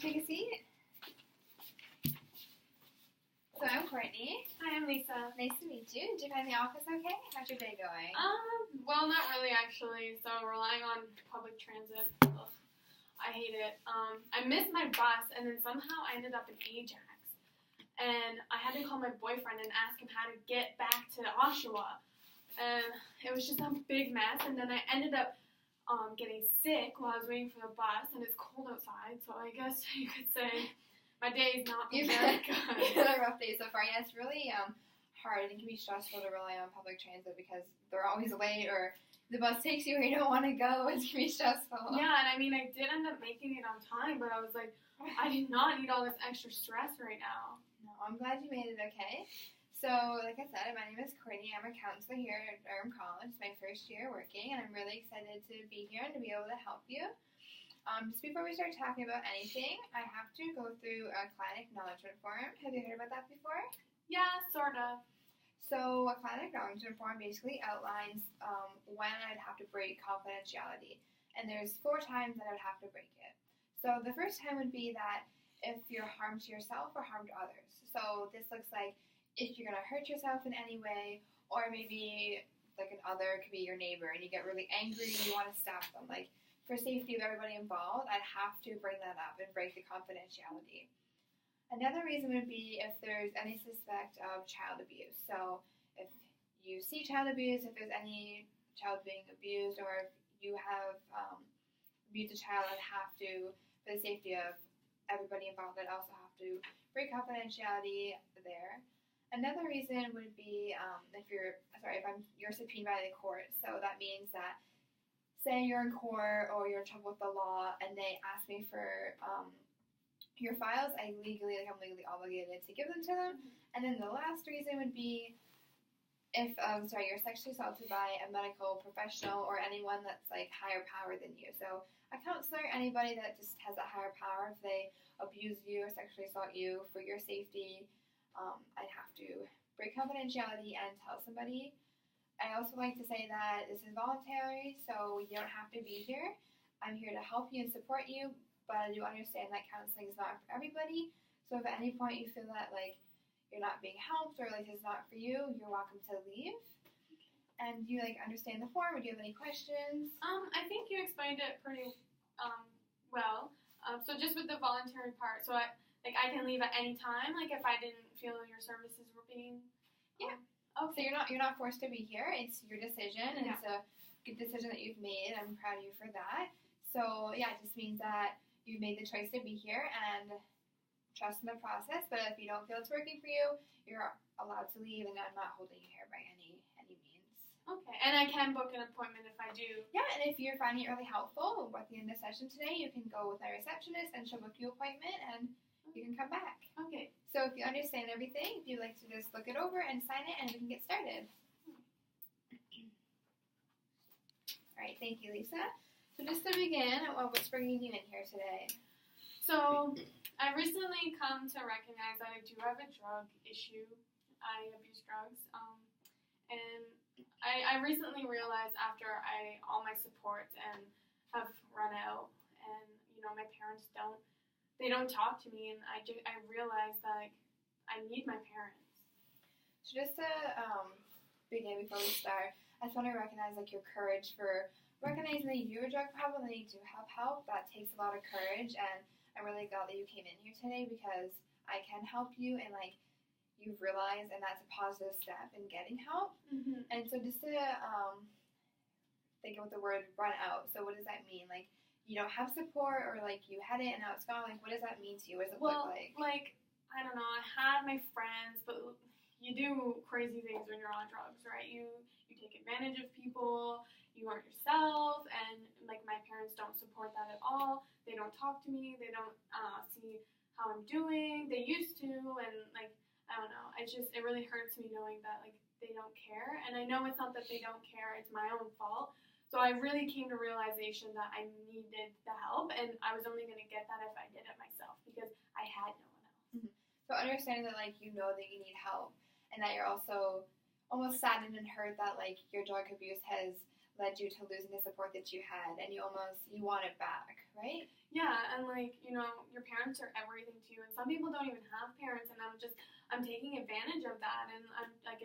Take a seat. So I'm Courtney. Hi, I'm Lisa. Nice to meet you. Did you find the office okay? How's your day going? Well, not really actually. So relying on public transit. Ugh, I hate it. I missed my bus, and then somehow I ended up in Ajax, and I had to call my boyfriend and ask him how to get back to Oshawa, and it was just a big mess. And then I ended up getting sick while I was waiting for the bus, and it's cold outside, so I guess you could say my day's not been very good. You've had a rough day so far. Yeah, it's really hard, and it can be stressful to rely on public transit because they're always late, or the bus takes you where you don't want to go. It can be stressful. Yeah, and I mean, I did end up making it on time, but I was like, I did not need all this extra stress right now. No, I'm glad you made it okay. So, like I said, my name is Courtney. I'm a counselor here at Durham College. It's my first year working, and I'm really excited to be here and to be able to help you. Just before we start talking about anything, I have to go through a client acknowledgement form. Have you heard about that before? Yeah, sort of. So a client acknowledgement form basically outlines when I'd have to break confidentiality. And there's 4 times that I would have to break it. So the first time would be that if you're harm to yourself or harm to others. So this looks like if you're going to hurt yourself in any way, or maybe like an other, could be your neighbor, and you get really angry and you want to stop them. Like, for safety of everybody involved, I'd have to bring that up and break the confidentiality. Another reason would be if there's any suspect of child abuse. So if you see child abuse, if there's any child being abused, or if you have abused a child, I'd have to, for the safety of everybody involved, I'd also have to break confidentiality there. Another reason would be if you're subpoenaed by the court. So that means that, say you're in court or you're in trouble with the law and they ask me for your files, I'm legally obligated to give them to them. And then the last reason would be if you're sexually assaulted by a medical professional or anyone that's like higher power than you. So a counselor, anybody that just has a higher power, if they abuse you or sexually assault you for your safety, I'd have to break confidentiality and tell somebody. I also like to say that this is voluntary, so you don't have to be here. I'm here to help you and support you, but I do understand that counseling is not for everybody. So if at any point you feel that like you're not being helped or like it's not for you, you're welcome to leave. And do you understand the form, or do you have any questions? I think you explained it pretty well. So just with the voluntary part, so I can leave at any time, like if I didn't feel your services were being. Yeah. Okay. So you're not forced to be here. It's your decision, and Yeah. it's a good decision that you've made. I'm proud of you for that. So yeah, it just means that you've made the choice to be here and trust in the process. But if you don't feel it's working for you, you're allowed to leave, and I'm not holding you here by any means. Okay, and I can book an appointment if I do. Yeah, and if you're finding it really helpful at the end of the session today, you can go with my receptionist, and she'll book you an appointment, and you can come back. Okay. So if you understand everything, if you'd like to just look it over and sign it, and we can get started. All right, thank you, Lisa. So just to begin, what's bringing you in here today? So I recently come to recognize that I do have a drug issue. I abuse drugs, and I recently realized after all my support and have run out, and my parents don't talk to me, and I realized that I need my parents. So just to begin before we start, I just want to recognize your courage for recognizing that you have a drug problem and that you do have help. That takes a lot of courage, and I'm really glad that you came in here today because I can help you, and you've realized, and that's a positive step in getting help. Mm-hmm. And so just to think of the word run out. So what does that mean? You don't have support, or you had it and now it's gone. What does that mean to you? What does it look like? I don't know. I had my friends, but you do crazy things when you're on drugs, right? You take advantage of people. You aren't yourself, and my parents don't support that at all. They don't talk to me. They don't see how I'm doing. They used to, and I don't know. It really hurts me knowing that they don't care, and I know it's not that they don't care. It's my own fault. So I really came to realization that I needed the help, and I was only going to get that if I did it myself because I had no one else. Mm-hmm. So understanding that you know that you need help, and that you're also almost saddened and hurt that your drug abuse has led you to losing the support that you had, and you want it back, right? Yeah, and like, you know, your parents are everything to you, and some people don't even have parents, and I'm taking advantage of that, and I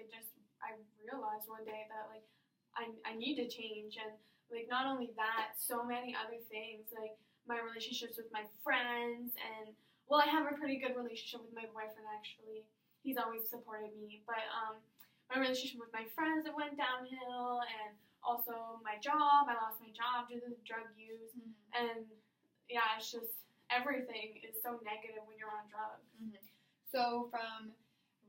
realized one day that like I need to change, and like not only that, so many other things, like my relationships with my friends, and well, I have a pretty good relationship with my boyfriend actually. He's always supported me, but my relationship with my friends, it went downhill, and also my job. I lost my job due to the drug use, and yeah, it's just everything is so negative when you're on drugs. So from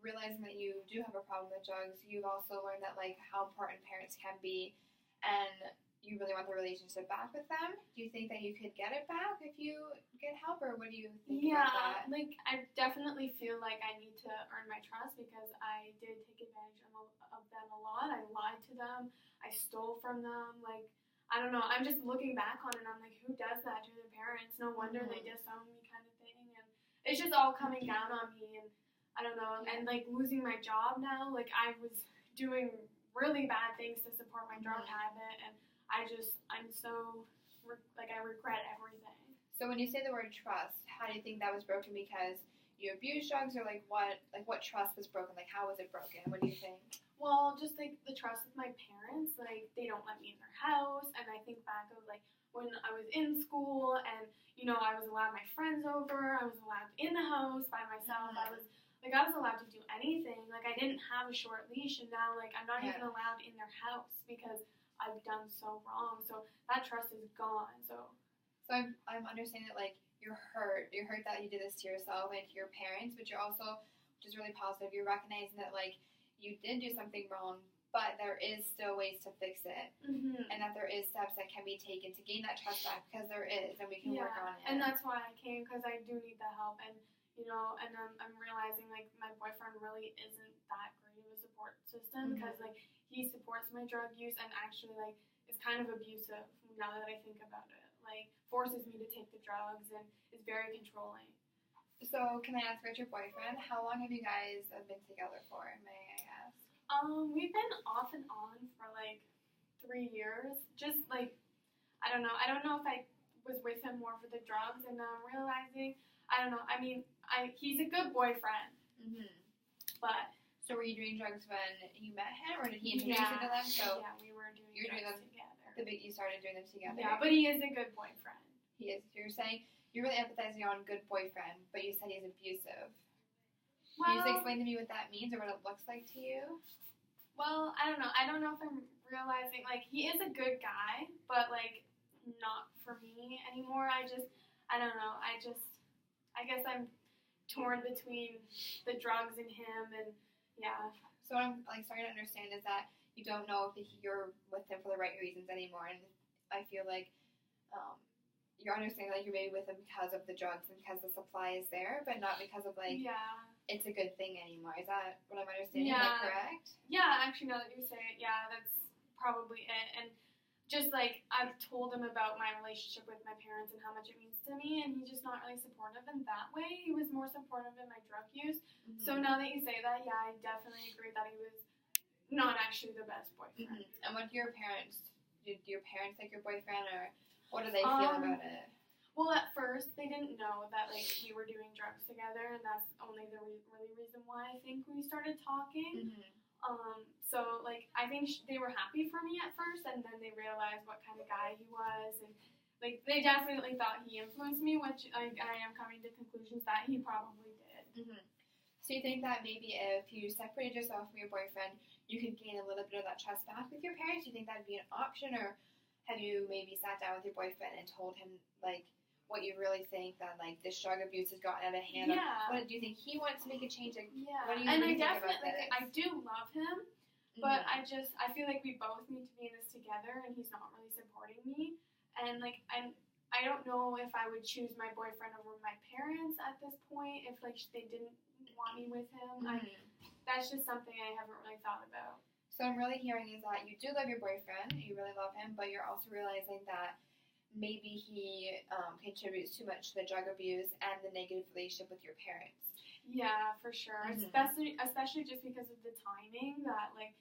realizing that you do have a problem with drugs, you've also learned that like how important parents can be, and you really want the relationship back with them. Do you think that you could get it back if you get help, or what do you think about that? Yeah, like I definitely feel like I need to earn my trust because I did take advantage of them a lot. I lied to them. I stole from them. Like, I don't know. I'm just looking back on it and I'm like, who does that to their parents? No wonder they disown me kind of thing. And it's just all coming down on me. And I don't know. And like losing my job now, like I was doing really bad things to support my drug habit. And I'm so, like I regret everything. So when you say the word trust, how do you think that was broken? Because you abused drugs, or like what trust was broken? Like how was it broken? What do you think? Well, just like the trust with my parents, like they don't let me in their house, and I think back of like when I was in school, and you know I was allowed my friends over, I was allowed in the house by myself, I was allowed to do anything. Like I didn't have a short leash, and now like I'm not even allowed in their house because I've done so wrong. So that trust is gone. So I'm understanding that like you're hurt that you did this to yourself and to your parents, but you're also, which is really positive, you're recognizing that like you did do something wrong, but there is still ways to fix it, and that there is steps that can be taken to gain that trust back, because there is, and we can work on it. And that's why I came, because I do need the help, and you know, and I'm realizing like my boyfriend really isn't that great of a support system, because like he supports my drug use and actually like is kind of abusive now that I think about it. Like forces me to take the drugs and is very controlling. So, can I ask about your boyfriend? How long have you guys been together for, may I ask? We've been off and on for like 3 years. Just like, I don't know if I was with him more for the drugs, and now I'm realizing, I don't know. I mean, he's a good boyfriend. But. So, were you doing drugs when you met him, or did he introduce you to them? So yeah, we were doing drugs together. You started doing them together? Yeah, but he is a good boyfriend. He is. So you're saying you're really emphasizing on good boyfriend, but you said he's abusive. Well, can you just explain to me what that means or what it looks like to you? Well, I don't know. I don't know if I'm realizing, like, he is a good guy, but, like, not for me anymore. I don't know. I guess I'm torn between the drugs and him, and, yeah. So what I'm, like, starting to understand is that you don't know if you're with him for the right reasons anymore, and I feel like, you're understanding like you're maybe with him because of the drugs and because the supply is there, but not because of like it's a good thing anymore. Is that what I'm understanding? Is that correct? Yeah, actually now that you say it, yeah, that's probably it. And just like I've told him about my relationship with my parents and how much it means to me, and he's just not really supportive in that way. He was more supportive in my drug use. So now that you say that, yeah, I definitely agree that he was not actually the best boyfriend. And what do your parents? Did your parents like your boyfriend, or what do they feel about it? Well, at first, they didn't know that, like, we were doing drugs together, and that's only the really reason why I think we started talking. So, like, I think they were happy for me at first, and then they realized what kind of guy he was, and, like, they definitely thought he influenced me, which I am coming to conclusions that he probably did. So you think that maybe if you separated yourself from your boyfriend, you could gain a little bit of that trust back with your parents? Do you think that would be an option, or have you maybe sat down with your boyfriend and told him, like, what you really think, that, like, this drug abuse has gotten out of hand? Yeah. What do you think he wants to make a change? Like, yeah. What do you and really I think about definitely, this? I do love him, but I feel like we both need to be in this together, and he's not really supporting me. And, like, I don't know if I would choose my boyfriend over my parents at this point, if, like, they didn't want me with him. That's just something I haven't really thought about. So I'm really hearing is that you do love your boyfriend, you really love him, but you're also realizing that maybe he contributes too much to the drug abuse and the negative relationship with your parents. Yeah, for sure. Especially just because of the timing that, like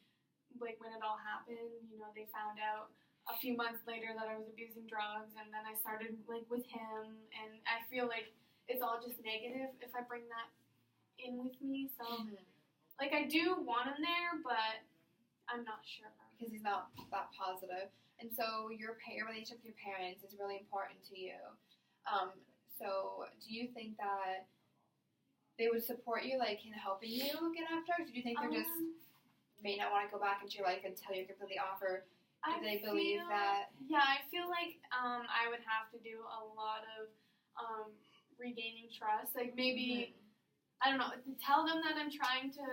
when it all happened, you know, they found out a few months later that I was abusing drugs, and then I started like with him, and I feel like it's all just negative if I bring that in with me. So like I do want him there, but I'm not sure because he's not that positive. And so your relationship with your parents is really important to you. So do you think that they would support you, like, in helping you get off drugs? Do you think they're just may not want to go back into your life until you're completely off, or do they believe that? Yeah, I feel like I would have to do a lot of regaining trust. Like maybe, I don't know, tell them that I'm trying to,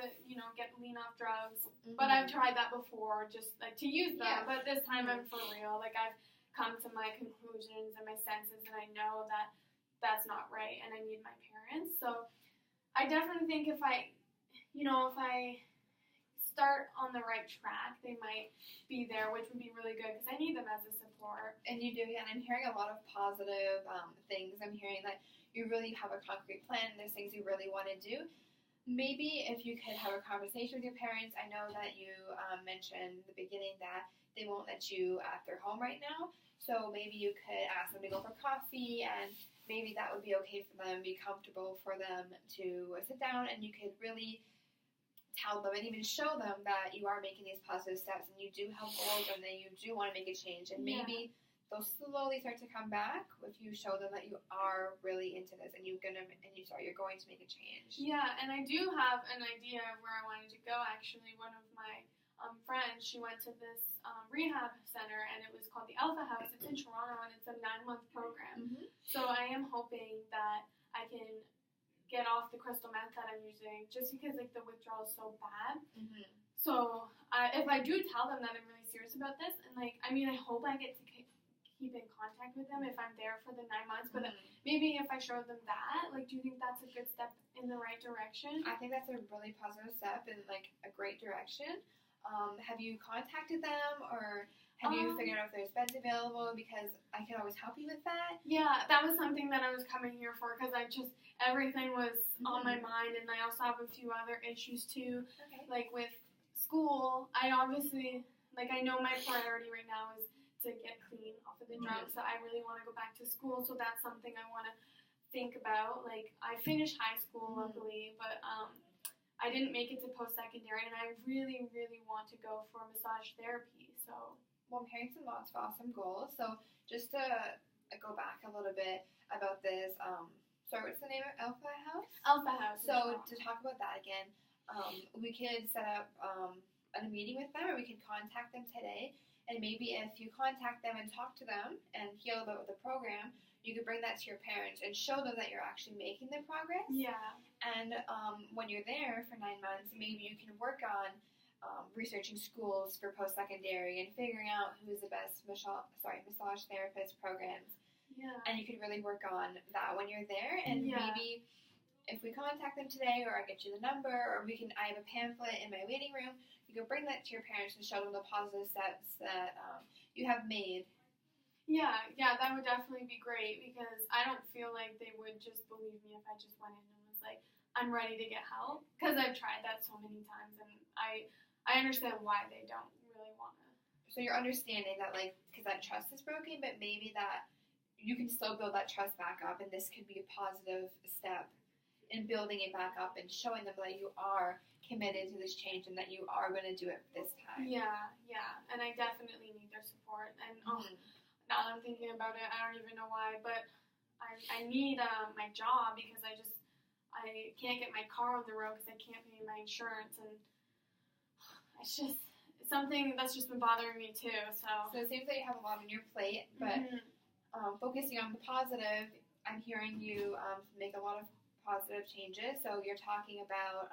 get lean off drugs. But I've tried that before, just like to use them. Yeah. But this time I'm for real. Like I've come to my conclusions and my senses, and I know that that's not right, and I need my parents. So I definitely think if I start on the right track, they might be there, which would be really good because I need them as a support. And you do, yeah. And I'm hearing a lot of positive things. I'm hearing that you really have a concrete plan, and there's things you really want to do. Maybe if you could have a conversation with your parents. I know that you mentioned in the beginning that they won't let you at their home right now. So maybe you could ask them to go for coffee, and maybe that would be okay for them, be comfortable for them to sit down, and you could really tell them and even show them that you are making these positive steps and you do have goals and that you do want to make a change. And maybe they'll slowly start to come back if you show them that you are really into this and you're going to make a change. Yeah, and I do have an idea of where I wanted to go. Actually, one of my friends, she went to this rehab center, and it was called the Alpha House. It's in Toronto, and it's a 9-month program. So I am hoping that I can get off the crystal meth that I'm using, just because like the withdrawal is so bad. So if I do tell them that I'm really serious about this, and like I hope I get to keep in contact with them if I'm there for the 9 months. But maybe if I show them that, like, do you think that's a good step in the right direction? I think that's a really positive step in like a great direction. Have you contacted them, or have you figured out if there's beds available? Because I can always help you with that. Yeah, that was something that I was coming here for, because everything was on my mind, and I also have a few other issues too. Okay. Like with school, I obviously, like, I know my priority right now is to get clean off of the drugs, so I really want to go back to school, so that's something I want to think about. Like, I finished high school, luckily, but I didn't make it to post-secondary, and I really, really want to go for massage therapy. So, well, I'm hearing some lots of awesome goals. So, just to go back a little bit about this, sorry, what's the name of Alpha House? Alpha House. So, to talk about that again, we could set up a meeting with them, or we could contact them today. And maybe if you contact them and talk to them and hear about the program, you could bring that to your parents and show them that you're actually making the progress. Yeah. And when you're there for 9 months, maybe you can work on researching schools for post-secondary and figuring out who's the best massage therapist programs. Yeah. And you could really work on that when you're there. And maybe if we contact them today, or I get you the number, or I have a pamphlet in my waiting room, you can bring that to your parents and show them the positive steps that you have made. Yeah, that would definitely be great, because I don't feel like they would just believe me if I just went in and was like, I'm ready to get help, because I've tried that so many times, and I understand why they don't really want to. So you're understanding that, like, because that trust is broken, but maybe that you can still build that trust back up, and this could be a positive step in building it back up and showing them that you are committed to this change and that you are going to do it this time. Yeah, and I definitely need their support. And now that I'm thinking about it, I don't even know why, but I need my job, because I can't get my car on the road because I can't pay my insurance, and it's just something that's just been bothering me too. So it seems like you have a lot on your plate, but focusing on the positive, I'm hearing you make a lot of positive changes. So you're talking about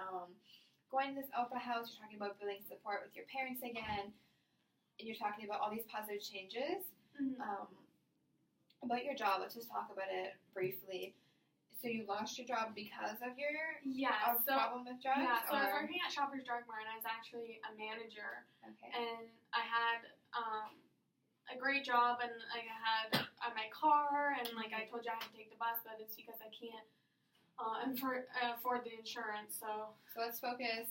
going to this Alpha House, you're talking about building support with your parents again, and you're talking about all these positive changes. About your job, let's just talk about it briefly. So you lost your job because of your problem with drugs? Yeah, so I was working at Shoppers Drug Mart, and I was actually a manager. Okay. And I had a great job, and like, I had my car, and like I told you I had to take the bus, but it's because I can't afford the insurance. So let's focus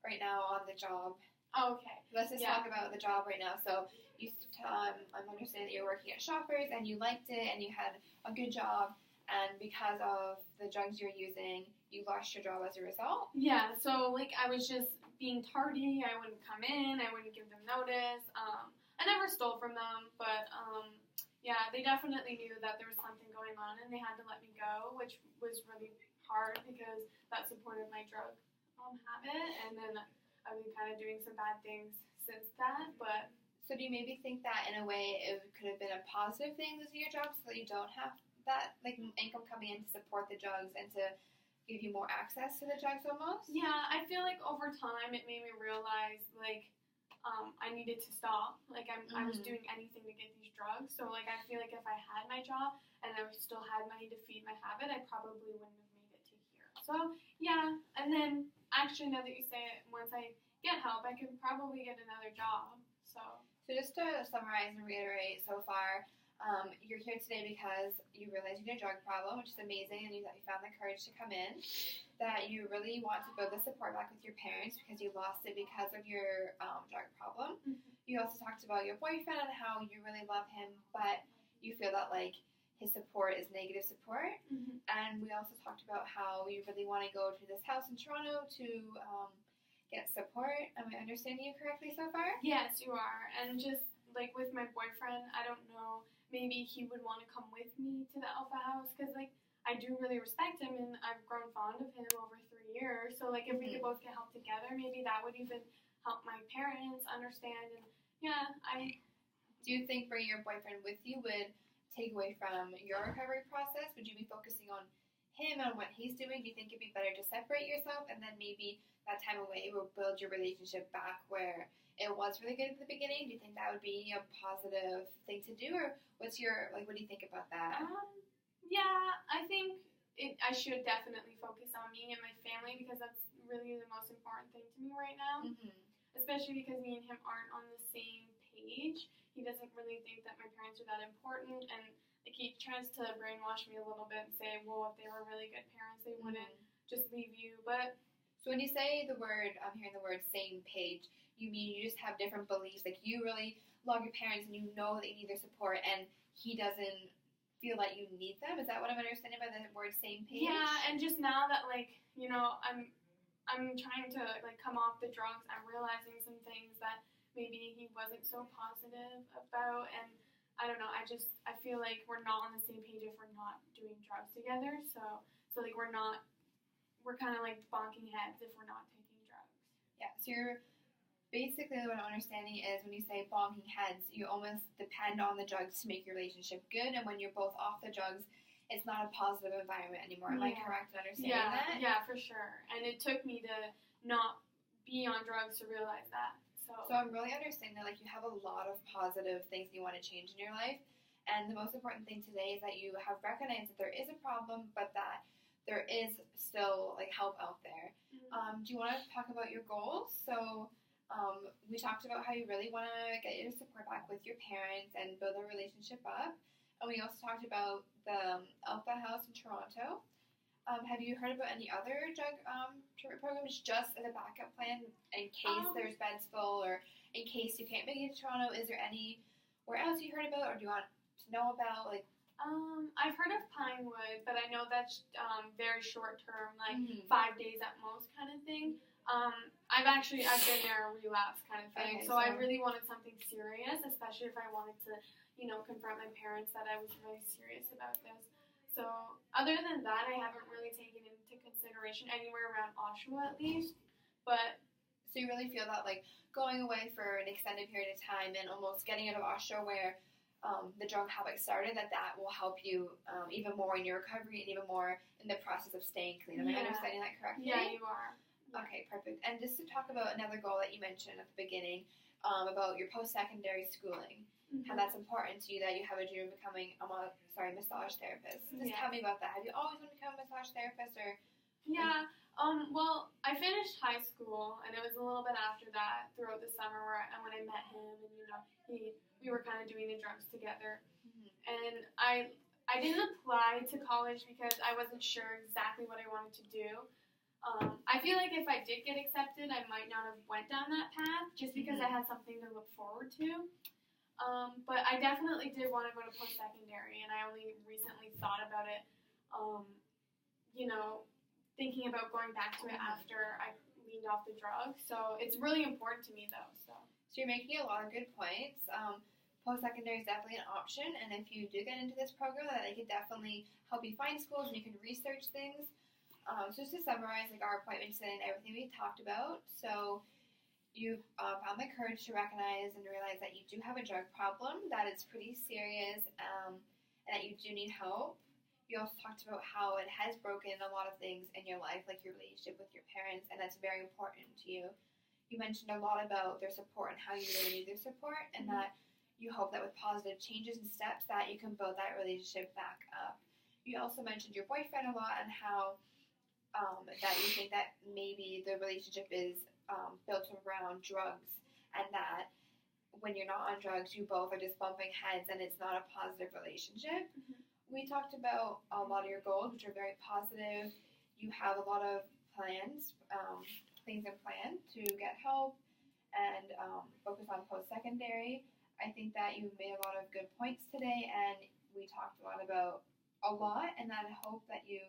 right now on the job. Okay. Let's just talk about the job right now. So I'm understanding that you're working at Shoppers and you liked it and you had a good job, and because of the drugs you're using, you lost your job as a result? Yeah, so, like, I was just being tardy. I wouldn't come in. I wouldn't give them notice. I never stole from them, but, yeah, they definitely knew that there was something going on, and they had to let me go, which was really hard because that supported my drug habit, and then I've been kind of doing some bad things since that, but... So do you maybe think that, in a way, it could have been a positive thing losing your job so that you don't have that, like, income coming in to support the drugs and to give you more access to the drugs almost? Yeah, I feel like over time it made me realize, like, I needed to stop. Like, I was doing anything to get these drugs. So, like, I feel like if I had my job and I still had money to feed my habit, I probably wouldn't have made it to here. So, yeah. And then, actually, now that you say it, once I get help, I could probably get another job. So just to summarize and reiterate so far, you're here today because you realize you had a drug problem, which is amazing, and that you found the courage to come in, that you really want to build the support back with your parents because you lost it because of your drug problem. You also talked about your boyfriend and how you really love him, but you feel that, like, his support is negative support. And we also talked about how you really want to go to this house in Toronto to get support. Am I understanding you correctly so far? Yes, you are. And just, like, with my boyfriend, I don't know, maybe he would want to come with me to the Alpha House, because, like, I do really respect him, and I've grown fond of him over 3 years, so, like, if we could both get help together, maybe that would even help my parents understand, and, yeah, Do you think bringing your boyfriend with you would take away from your recovery process? Would you be focusing on him and what he's doing? Do you think it'd be better to separate yourself, and then maybe that time away will build your relationship back where it was really good at the beginning? Do you think that would be a positive thing to do, or what do you think about that? Yeah, I think I should definitely focus on me and my family, because that's really the most important thing to me right now. Especially because me and him aren't on the same page. He doesn't really think that my parents are that important, and, like, he tries to brainwash me a little bit and say, well, if they were really good parents, they wouldn't just leave you. But so when you say the word, I'm hearing the word same page, you mean you just have different beliefs? Like, you really love your parents and you know that you need their support, and he doesn't feel that you need them? Is that what I'm understanding by the word same page? Yeah, and just now that, like, you know, I'm trying to, like, come off the drugs, I'm realizing some things that maybe he wasn't so positive about, and I don't know, I feel like we're not on the same page if we're not doing drugs together, so like, we're kind of, like, bonking heads if we're not taking drugs. Yeah, so you're basically, what I'm understanding is when you say bonking heads, you almost depend on the drugs to make your relationship good, and when you're both off the drugs, it's not a positive environment anymore. Am I correct in understanding that? Yeah, for sure. And it took me to not be on drugs to realize that. So I'm really understanding that, like, you have a lot of positive things you want to change in your life, and the most important thing today is that you have recognized that there is a problem, but that there is still, like, help out there. Do you want to talk about your goals? So we talked about how you really want to get your support back with your parents and build a relationship up. And we also talked about the Alpha House in Toronto. Have you heard about any other drug treatment programs just as a backup plan in case there's beds full, or in case you can't make it to Toronto? Is there anywhere else you heard about, or do you want to know about, like? I've heard of Pinewood, but I know that's very short term, like 5 days at most kind of thing. I've been there a relapse kind of thing, so I really wanted something serious, especially if I wanted to, you know, confront my parents that I was really serious about this. So other than that, I haven't really taken into consideration anywhere around Oshawa, at least. But so you really feel that, like, going away for an extended period of time and almost getting out of Oshawa where the drug habit started, that will help you even more in your recovery and even more in the process of staying clean. Am I understanding that correctly? Yeah, you are. Okay, perfect. And just to talk about another goal that you mentioned at the beginning, about your post-secondary schooling, how that's important to you, that you have a dream of becoming a massage therapist. Just tell me about that. Have you always wanted to become a massage therapist, or? Yeah. Well, I finished high school, and it was a little bit after that, throughout the summer, when I met him, and, you know, we were kind of doing the drugs together. And I didn't apply to college because I wasn't sure exactly what I wanted to do. I feel like if I did get accepted, I might not have went down that path just because I had something to look forward to. But I definitely did want to go to post-secondary, and I only recently thought about it, thinking about going back to it after I weaned off the drugs. So it's really important to me, though. So you're making a lot of good points. Post-secondary is definitely an option, and if you do get into this program, they can definitely help you find schools and you can research things. So just to summarize, our appointment today and everything we talked about. So you've found the courage to recognize and realize that you do have a drug problem, that it's pretty serious, and that you do need help. You also talked about how it has broken a lot of things in your life, like your relationship with your parents, and that's very important to you. You mentioned a lot about their support and how you really need their support, and that you hope that with positive changes and steps that you can build that relationship back up. You also mentioned your boyfriend a lot and how that you think that maybe the relationship is built around drugs, and that when you're not on drugs, you both are just bumping heads and it's not a positive relationship. We talked about a lot of your goals, which are very positive. You have a lot of plans, things in plan to get help and focus on post-secondary. I think that you made a lot of good points today, and we talked a lot, and I hope that you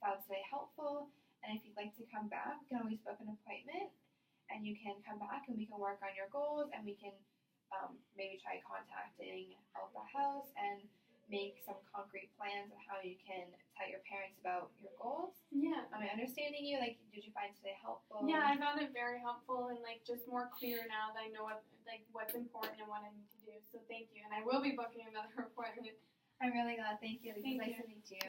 found today helpful. And if you'd like to come back, we can always book an appointment, and you can come back and we can work on your goals, and we can maybe try contacting Alpha House and make some concrete plans on how you can tell your parents about your goals. Yeah. Understanding you, did you find today helpful? Yeah, I found it very helpful and just more clear now that I know what's important and what I need to do. So thank you, and I will be booking another appointment. I'm really glad. Thank you. It was nice to meet you.